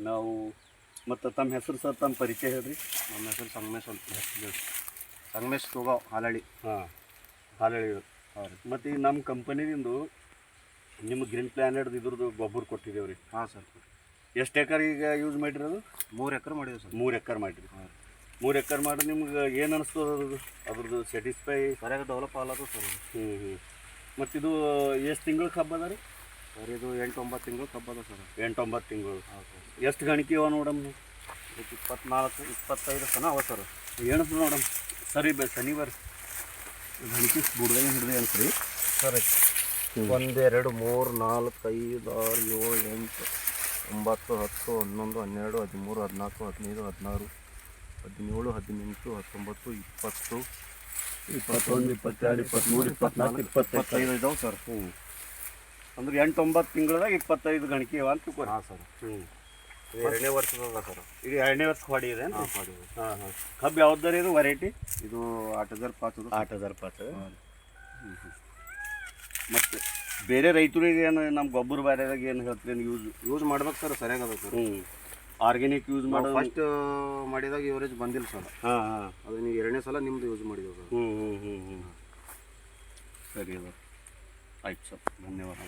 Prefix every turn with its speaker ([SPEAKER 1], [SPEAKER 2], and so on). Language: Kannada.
[SPEAKER 1] ನಾವು ಮತ್ತು ತಮ್ಮ ಹೆಸರು ಸರ್ ತಮ್ಮ ಪರಿಚಯ ಹೇಳ್ರಿ.
[SPEAKER 2] ನಮ್ಮ ಹೆಸರು ಸಂಗಮೇಶ್ ಅಂತ ಸಂಗಮೇಶ್ ತೂಗಾವ್ ಹಾಲಳ್ಳಿ.
[SPEAKER 1] ಹಾಂ, ಹಾಲಳ್ಳಿ. ಹಾಂ ರೀ. ಮತ್ತು ಈಗ ನಮ್ಮ ಕಂಪನಿದಿಂದು ನಿಮ್ಗೆ ಗ್ರೀನ್ ಪ್ಲಾನೆಟ್ ಇದ್ರದ್ದು ಗೊಬ್ಬರ ಕೊಟ್ಟಿದ್ದೇವೆ ರೀ.
[SPEAKER 2] ಹಾಂ ಸರ್.
[SPEAKER 1] ಎಷ್ಟು ಎಕರೆ ಈಗ ಯೂಸ್ ಮಾಡಿರೋದು?
[SPEAKER 2] 3 ಎಕರೆ ಮಾಡಿದೆ ಸರ್.
[SPEAKER 1] 3 ಎಕರೆ ಮಾಡಿರಿ. ಹಾಂ, 3 ಎಕರೆ ಮಾಡಿ ನಿಮ್ಗೆ ಏನು ಅನಿಸ್ತದೆ ಅದ್ರದ್ದು ಸ್ಯಾಟಿಸ್ಫೈ?
[SPEAKER 2] ಸರಿಯಾಗಿ ಡೆವಲಪ್ ಆಗಲ್ಲ ಸರ್.
[SPEAKER 1] ಮತ್ತು ಇದು ಎಷ್ಟು ತಿಂಗಳು ಕಬ್ಬ ಅದ ರೀ
[SPEAKER 2] ಸರ್? ಇದು 8-9 ತಿಂಗಳು ಕಬ್ಬ ಅದ ಸರ್.
[SPEAKER 1] 8-9 ತಿಂಗಳು.
[SPEAKER 2] ಹಾಂ ಸರ್.
[SPEAKER 1] ಎಷ್ಟು ಗಣಿಕೆ ಅವ ನೋಡಮ್ಮ?
[SPEAKER 2] ಇದಕ್ಕೆ 24-25 ತನ ಅವ ಸರ್.
[SPEAKER 1] ಏನಪ್ಪ ನೋಡಮ್ಮ. ಸರಿ ಶನಿವಾರ ಗಣಿಕೆ ಬುಡ್ದಂಗೆ ಹಿಡಿದೆ ಅನ್ಸ್ರಿ
[SPEAKER 2] ಸರ್. 1 2 3 4 5 6 7 8 9 10 11 12 13 14 15 16 17 18 19 20
[SPEAKER 1] 21 22 23 24 25
[SPEAKER 2] ಇದಾವೆ ಸರ್.
[SPEAKER 1] ಅಂದ್ರೆ 8-9 ತಿಂಗಳದಾಗ 25 ಗಣಿಕೆ ಅವ ಅಂತ ತಿಳ್ಕೊರಿ.
[SPEAKER 2] ಹಾಂ ಸರ್. ಇದು 2ನೇ ವರ್ಷದ ಸರ್.
[SPEAKER 1] ಇದು 2ನೇ ವರ್ಷ ಹೊಡಿದೆ.
[SPEAKER 2] ಹಾಂ ಮಾಡಿದ್ವಿ.
[SPEAKER 1] ಹಾಂ ಹಾಂ. ಕಬ್ಬು ಯಾವ್ದಾರ ಇದು ವೆರೈಟಿ?
[SPEAKER 2] ಇದು 8005.
[SPEAKER 1] 8005. ಮತ್ತು ಬೇರೆ ರೈತರಿಗೆ ಏನು ನಮ್ಮ ಗೊಬ್ಬರ ಬೇರೆದಾಗ ಏನು ಹೇಳ್ತೀನಿ
[SPEAKER 2] ಯೂಸ್ ಮಾಡ್ಬೇಕು ಸರ್. ಸರಿಯಾಗದ ಸರ್.
[SPEAKER 1] ಆರ್ಗ್ಯಾನಿಕ್ ಯೂಸ್ ಮಾಡೋದು.
[SPEAKER 2] ಫಸ್ಟ್ ಮಾಡಿದಾಗ ಇವರೇಜ್ ಬಂದಿಲ್ಲ ಸರ್.
[SPEAKER 1] ಹಾಂ ಹಾಂ.
[SPEAKER 2] ಅದು ನೀವು 2ನೇ ಸಲ ನಿಮ್ಮದು ಯೂಸ್ ಮಾಡಿದ್ದೇವೆ ಸರ್.
[SPEAKER 1] ಸರಿ ಅದ. ಆಯ್ತು ಸರ್, ಧನ್ಯವಾದ.